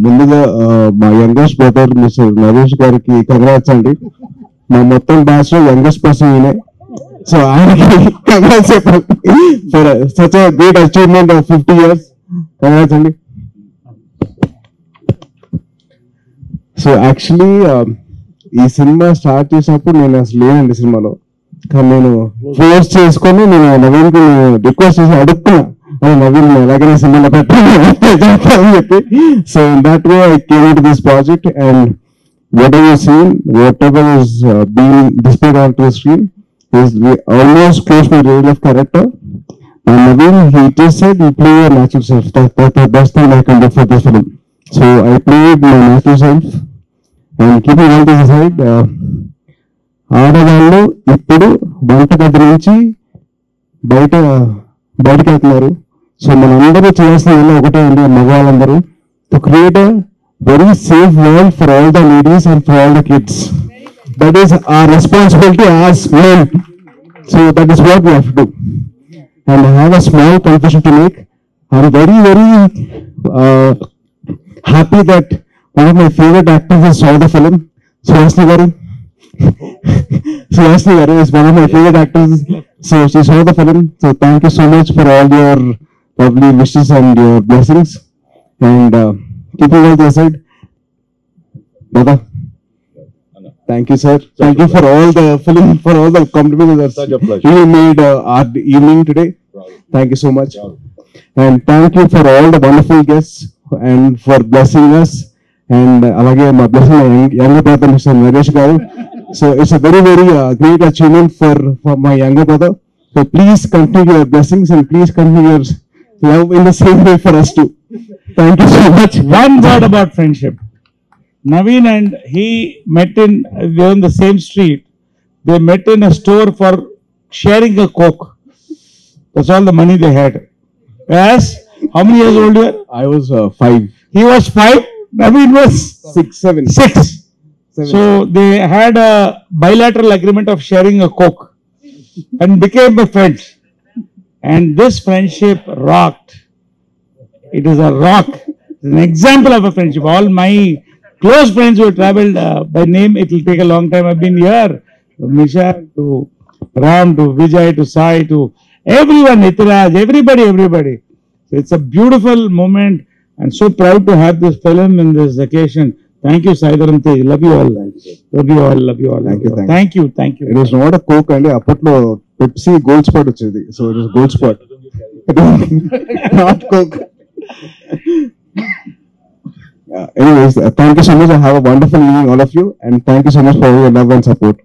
ముందుగా మా youngest brother mister Naresh గారికి కంగ్రాట్స్ అండి. మా మొత్తం బ్యాచ్ లో యంగెస్ట్ పర్సన్ ఈయనే. సో ఆయనకి కంగ్రాట్స్ చెప్పండి for such a great achievement of 50 years. Congrats అండి. సో యాక్చువల్లీ ఈ సినిమా స్టార్ట్ చేసినప్పుడు నేను అసలు లేనండి సినిమాలో. కానీ నేను ఫోర్స్ చేసుకొని నేను నవీన్కి రిక్వెస్ట్ చేసి అడుగుతున్నా, నవీన్ ఎలాగైనా సినిమాలో పెట్టాలని చెప్పి. So in that way I came to this project and whatever scene, whatever is being displayed onto the screen is almost close to the real life character. And Naveen, he just said he play your natural self. That's the best thing I can do for this film. So I played my natural self. And keeping all this aside, ఆడవాళ్ళు ఇప్పుడు వంటగది నుంచి బయటకు వెళ్తున్నారు. So మనందరూ చేయాల్సిన ఒకటే అండి, మగవాళ్ళందరూ to create a very safe world for all the ladies and for all the kids. That is our responsibility as men. So that is what we have to do. And I have a small confession to make. I'm very, very happy that one of my favorite actors saw the film. Suhasini garu. Suhasini garu is one of my favorite actors. So she saw the film. So thank you so much for all your lovely wishes and your blessings. And keeping all this aside, brother, thank you, sir. Thank you for all the film, for all the compliments that you made our evening today. Thank you so much. And thank you for all the wonderful guests and for blessing us. And alage my blessing my younger brother, Mr. Naresh garu. So it's a very, very great achievement for my younger brother. So please continue your blessings and please continue your love in the same way for us too. Thank you so much. One word about friendship. Naveen and he met they were in the same street. They met in a store for sharing a Coke. That's all the money they had. Yes? How many years old you were? I was 5. He was 5. Naveen was 6, 7. 6. 7. So they had a bilateral agreement of sharing a Coke and became friends. And this friendship rocked. It is a rock. It's an example of a friendship. All my close friends who have traveled by name, it will take a long time. I've been here. From Nisha to Ram to Vijay to Sai to everyone, Itiraj, everybody. So it's a beautiful moment and so proud to have this film in this occasion. Thank you, Saidaram Tej. Love you all. Love you all. Love you all. Thank you. Thank you. It was not a Coke and apatlo Pepsi Gold Spot ochedi. So it was Gold Spot. Not Coke. Anyways, thank you so much. I have a wonderful evening, all of you, and thank you so much for your love and support.